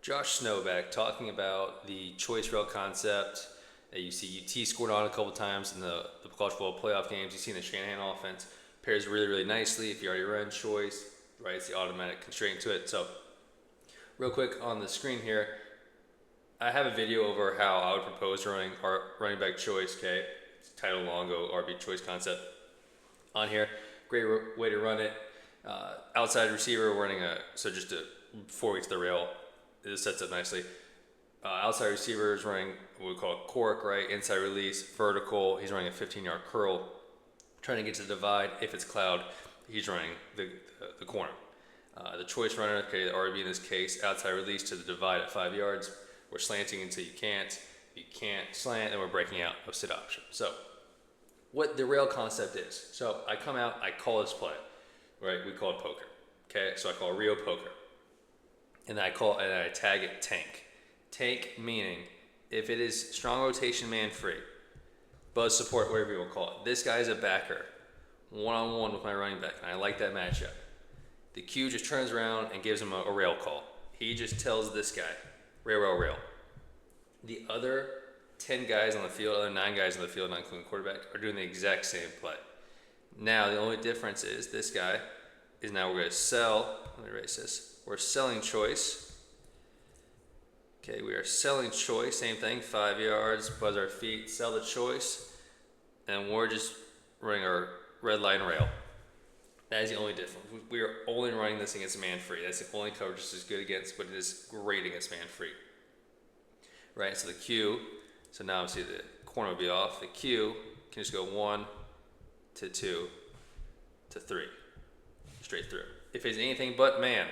Josh Snowback talking about the choice rail concept that you see UT scored on a couple times in the college football playoff games. You see in the Shanahan offense pairs really nicely if you already run choice, right? It's the automatic constraint to it. So real quick on the screen here, I have a video over how I would propose running our running back choice. Okay, it's title Longo RB choice concept on here. Great way to run it. Outside receiver, we're running before we get to the rail, this sets up nicely. Outside receiver is running what we call a cork, right? Inside release, vertical. He's running a 15-yard curl. Trying to get to the divide. If it's cloud, he's running the corner. The choice runner, okay, the RB in this case, outside release to the divide at 5 yards. We're slanting until you can't. If you can't slant, then we're breaking out of sit option. So what the rail concept is. So I come out, I call this play, right? We call it poker. Okay, so I call Rio poker. And I tag it tank. Tank meaning if it is strong rotation man free, buzz support, whatever you want to call it. This guy is a backer, one-on-one with my running back, and I like that matchup. The Q just turns around and gives him a rail call. He just tells this guy, rail. The other 10 guys on the field, other 9 guys on the field, not including quarterback, are doing the exact same play. Now, the only difference is this guy is now we're going to sell, let me erase this. We're selling choice. Okay, we are selling choice, same thing, 5 yards, buzz our feet, sell the choice, and we're just running our red line rail. That is the only difference. We are only running this against man free. That's the only coverage this is good against, but it is great against man free. Right, so the Q, so now see the corner will be off. The Q can just go 1 to 2 to 3, straight through. If it's anything but man,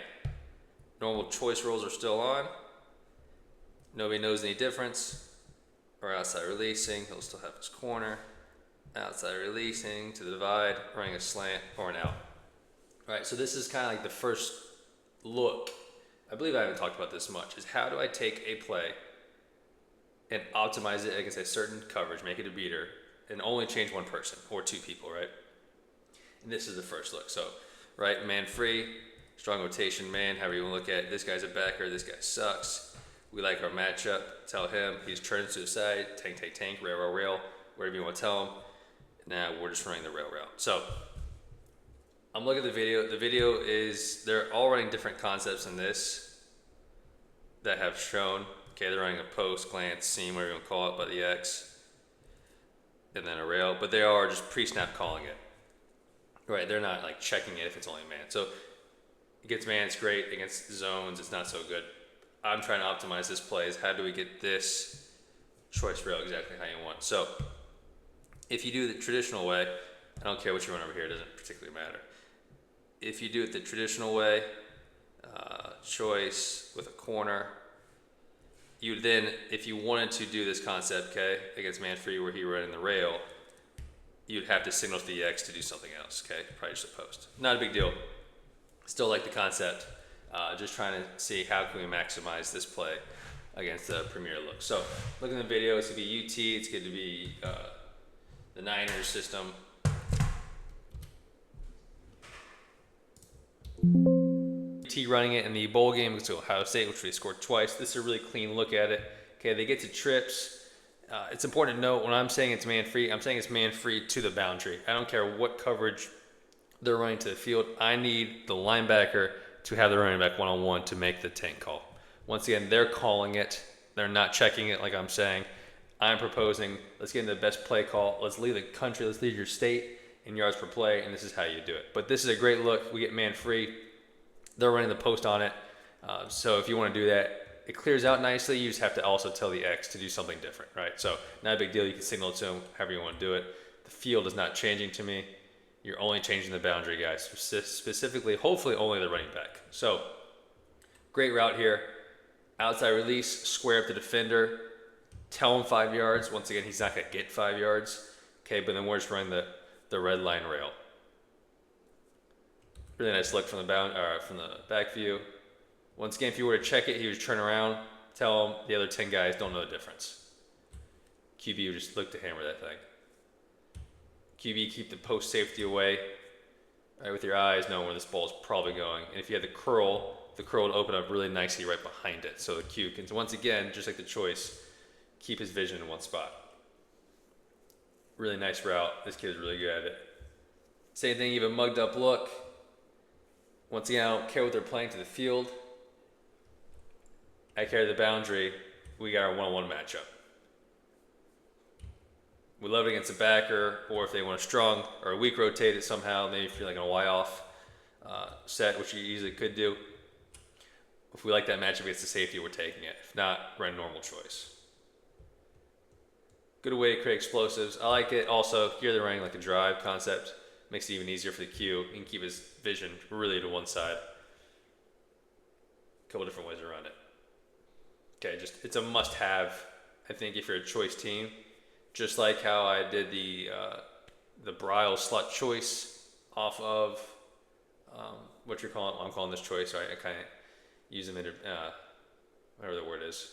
normal choice rolls are still on. Nobody knows any difference. Or outside releasing, he'll still have his corner. Outside releasing to the divide, running a slant or an out. All right, so this is kind of like the first look. I believe I haven't talked about this much, is how do I take a play and optimize it against a certain coverage, make it a beater, and only change one person or 2 people, right? And this is the first look. So, right, man free, strong rotation man, however you want to look at it. This guy's a backer, this guy sucks. We like our matchup, tell him he's turns to the side, tank, rail, whatever you want to tell him. Now we're just running the rail route. So I'm looking at the video. The video is, they're all running different concepts in this that have shown. Okay, they're running a post, glance, seam, whatever you want to call it, by the X, and then a rail, but they are just pre-snap calling it. Right, they're not like checking it if it's only man. So against man, it's great. Against zones, it's not so good. I'm trying to optimize this play is how do we get this choice rail exactly how you want. So if you do it the traditional way, I don't care what you run over here, it doesn't particularly matter. If you do it the traditional way, choice with a corner, you then, if you wanted to do this concept, okay, against man free where he ran the rail, you'd have to signal to the X to do something else, okay? Probably just a post. Not a big deal. Still like the concept. Just trying to see how can we maximize this play against the premier look. So look in the video, it's going to be UT, it's going to be the Niners system. UT running it in the bowl game against Ohio State, which they scored twice. This is a really clean look at it. Okay, they get to trips. It's important to note when I'm saying it's man-free, I'm saying it's man-free to the boundary. I don't care what coverage they're running to the field. I need the linebacker to have the running back one-on-one to make the tank call. Once again, they're calling it. They're not checking it like I'm saying. I'm proposing, let's get into the best play call. Let's lead the country. Let's lead your state in yards per play, and this is how you do it. But this is a great look. We get man-free. They're running the post on it. So if you want to do that, it clears out nicely. You just have to also tell the X to do something different, right? So not a big deal. You can signal it to them however you want to do it. The field is not changing to me. You're only changing the boundary, guys. Specifically, hopefully only the running back. So great route here. Outside release, square up the defender. Tell him 5 yards. Once again, he's not going to get 5 yards. Okay, but then we're just running the red line rail. Really nice look from the back view. Once again, if you were to check it, he would turn around, tell him the other 10 guys don't know the difference. QB would just look to hammer that thing. QB, keep the post safety away, right, with your eyes, knowing where this ball is probably going. And if you had the curl, the curl will open up really nicely right behind it. So the Q can, once again, just like the choice, keep his vision in one spot. Really nice route. This kid is really good at it. Same thing, even mugged up look. Once again, I don't care what they're playing to the field. I carry the boundary. We got our one-on-one matchup. We love it against a backer, or if they want a strong or a weak rotate it somehow, maybe if you're like in a Y-off set, which you easily could do. If we like that matchup against the safety, we're taking it. If not, run normal choice. Good way to create explosives. I like it. Also, here they're running like a drive concept. Makes it even easier for the Q. He can keep his vision really to one side. A couple different ways to run it. Okay, just it's a must-have, I think, if you're a choice team. Just like how I did the Brile slot choice off of what you're calling. I'm calling this choice. Right? I kind of use them in whatever the word is.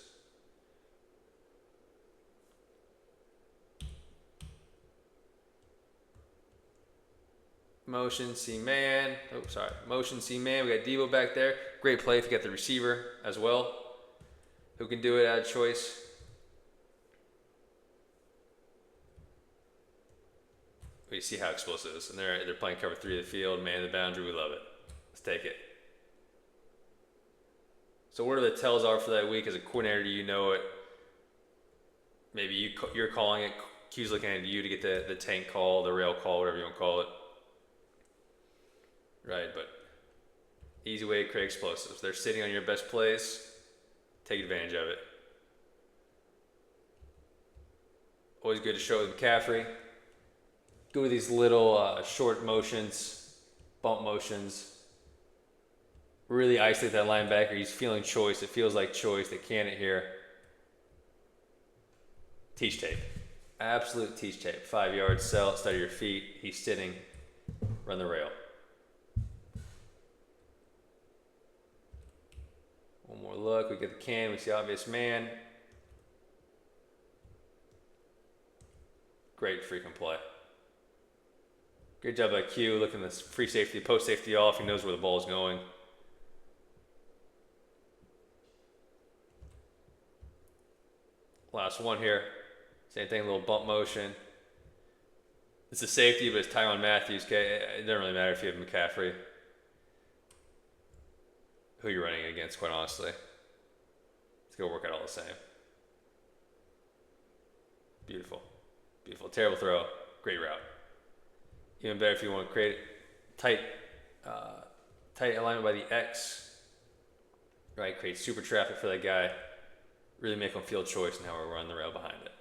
Motion C man. Oh, sorry. Motion C man. We got Devo back there. Great play if you got the receiver as well, who can do it at choice. You see how explosive it is. And they're playing cover 3 of the field, man the boundary. We love it. Let's take it. So what are the tells are for that week as a coordinator? Do you know it? Maybe you're calling it. Q's looking at you to get the tank call, the rail call, whatever you want to call it. Right, but easy way to create explosives. They're sitting on your best plays. Take advantage of it. Always good to show with McCaffrey. Go with these little short motions, bump motions. Really isolate that linebacker. He's feeling choice. It feels like choice. They can it here. Teach tape. Absolute teach tape. 5 yards, sell, study your feet. He's sitting. Run the rail. One more look. We get the can. We see obvious man. Great freaking play. Great job by Q, looking this free safety, post safety off. He knows where the ball is going. Last one here. Same thing, a little bump motion. It's a safety, but it's Tyrann Mathieu. Okay, it doesn't really matter if you have McCaffrey. Who you're running against, quite honestly. It's going to work out all the same. Beautiful. Beautiful. Terrible throw. Great route. Even better if you want to create tight alignment by the X. Right, create super traffic for that guy. Really make him feel choice and how we're running the rail behind it.